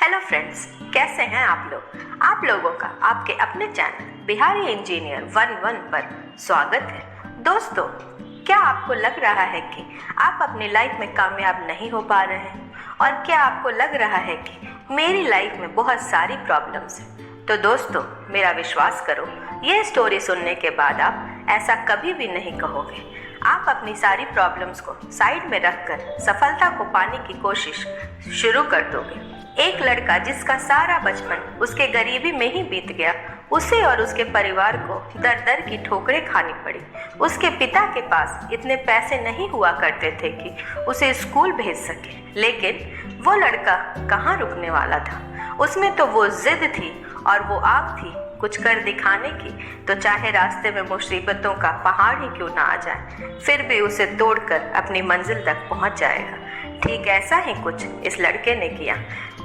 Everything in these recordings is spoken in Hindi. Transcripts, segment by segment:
हेलो फ्रेंड्स, कैसे हैं आप लोग। आप लोगों का आपके अपने चैनल बिहारी इंजीनियर 11 पर स्वागत है। दोस्तों, क्या आपको लग रहा है कि आप अपनी लाइफ में कामयाब नहीं हो पा रहे हैं और क्या आपको लग रहा है कि मेरी लाइफ में बहुत सारी प्रॉब्लम्स हैं? तो दोस्तों, मेरा विश्वास करो, ये स्टोरी सुनने के बाद आप ऐसा कभी भी नहीं कहोगे। आप अपनी सारी प्रॉब्लम्स को साइड में रखकर सफलता को पाने की कोशिश शुरू कर दोगे। एक लड़का जिसका सारा बचपन उसके गरीबी में ही बीत गया, उसे और उसके परिवार को दर दर की ठोकरें खानी पड़ी। उसके पिता के पास इतने पैसे नहीं हुआ करते थे कि उसे स्कूल भेज सके, लेकिन वो लड़का कहाँ रुकने वाला था। उसमें तो वो जिद थी और वो आग थी कुछ कर दिखाने की, तो चाहे रास्ते में मुसीबतों का पहाड़ ही क्यों ना आ जाए, फिर भी उसे तोड़कर अपनी मंजिल तक पहुंच जाएगा। ठीक ऐसा ही कुछ इस लड़के ने किया।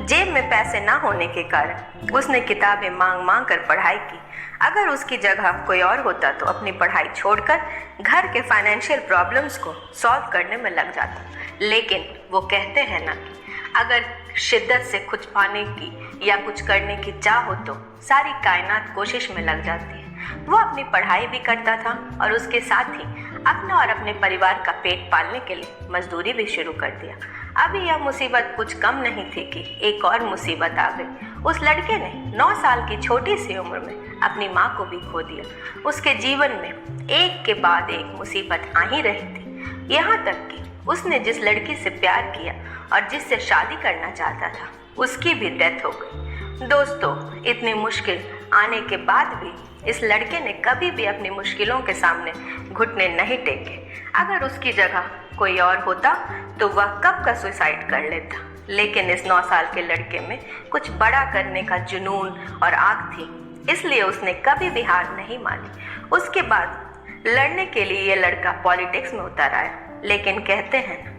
जेब में पैसे ना होने के कारण उसने किताबें मांग मांग कर पढ़ाई की। अगर उसकी जगह कोई और होता तो अपनी पढ़ाई छोड़कर घर के फाइनेंशियल प्रॉब्लम्स को सॉल्व करने में लग जाता, लेकिन वो कहते हैं ना कि अगर शिद्दत से कुछ पाने की या कुछ करने की चाह हो तो सारी कायनात कोशिश में लग जाती है। वो अपनी पढ़ाई भी करता था और उसके साथ ही अपना और अपने परिवार का पेट पालने के लिए मजदूरी भी शुरू कर दिया। अभी यह मुसीबत कुछ कम नहीं थी कि एक और मुसीबत आ गई। उस लड़के ने 9 साल की छोटी सी उम्र में अपनी माँ को भी खो दिया। उसके जीवन में एक के बाद एक मुसीबत आ ही रही थी, यहाँ तक कि उसने जिस लड़की से प्यार किया और जिससे शादी करना चाहता था, उसकी भी डेथ हो गई। दोस्तों, इतनी मुश्किल आने के बाद भी इस लड़के ने कभी भी अपनी मुश्किलों के सामने घुटने नहीं टेके। अगर उसकी जगह कोई और होता तो वह कब का सुसाइड कर लेता, लेकिन इस 9 साल के लड़के में कुछ बड़ा करने का जुनून और आग थी, इसलिए उसने कभी भी हार नहीं मानी। उसके बाद लड़ने के लिए ये लड़का पॉलिटिक्स में उतर आया, लेकिन कहते हैं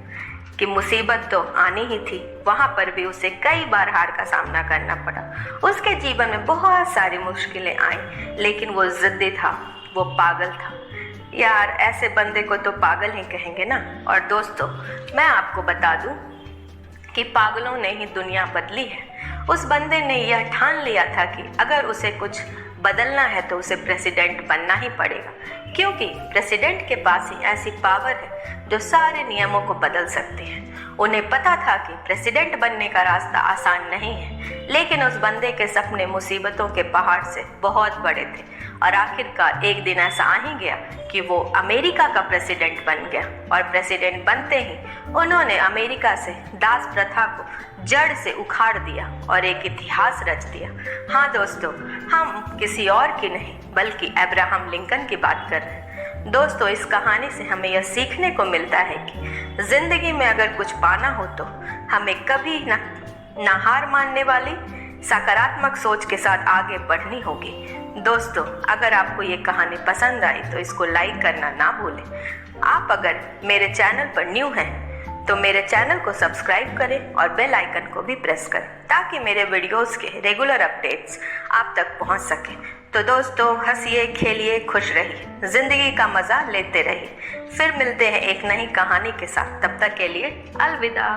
कि मुसीबत तो आनी ही थी। वहाँ पर भी उसे कई बार हार का सामना करना पड़ा। उसके जीवन में बहुत सारी मुश्किलें आई, लेकिन वो जिद्दी था, वो पागल था। यार, ऐसे बंदे को तो पागल ही कहेंगे ना। और दोस्तों, मैं आपको बता दूं कि पागलों ने ही दुनिया बदली है। उस बंदे ने यह ठान लिया था कि अगर उसे कुछ बदलना है तो उसे प्रेसिडेंट बनना ही पड़ेगा, क्योंकि प्रेसिडेंट के पास ही ऐसी पावर है जो सारे नियमों को बदल सकती है। उन्हें पता था कि प्रेसिडेंट बनने का रास्ता आसान नहीं है, लेकिन उस बंदे के सपने मुसीबतों के पहाड़ से बहुत बड़े थे और आखिरकार एक दिन ऐसा आ ही गया कि वो अमेरिका का प्रेसिडेंट बन गया। और प्रेसिडेंट बनते ही उन्होंने अमेरिका से दास प्रथा को जड़ से उखाड़ दिया और एक इतिहास रच दिया। हाँ दोस्तों, हम किसी और की नहीं बल्कि अब्राहम लिंकन की बात कर रहे हैं। दोस्तों, इस कहानी से हमें यह सीखने को मिलता है कि जिंदगी में अगर कुछ पाना हो तो हमें कभी ना हार मानने वाली सकारात्मक सोच के साथ आगे बढ़नी होगी। दोस्तों, अगर आपको ये कहानी पसंद आई तो इसको लाइक करना ना भूलें। आप अगर मेरे चैनल पर न्यू हैं तो मेरे चैनल को सब्सक्राइब करें और बेल आइकन को भी प्रेस करें, ताकि मेरे वीडियोस के रेगुलर अपडेट्स आप तक पहुंच सकें। तो दोस्तों, हंसिए, खेलिए, खुश रहिए, जिंदगी का मजा लेते रहिए। फिर मिलते हैं एक नई कहानी के साथ। तब तक के लिए अलविदा।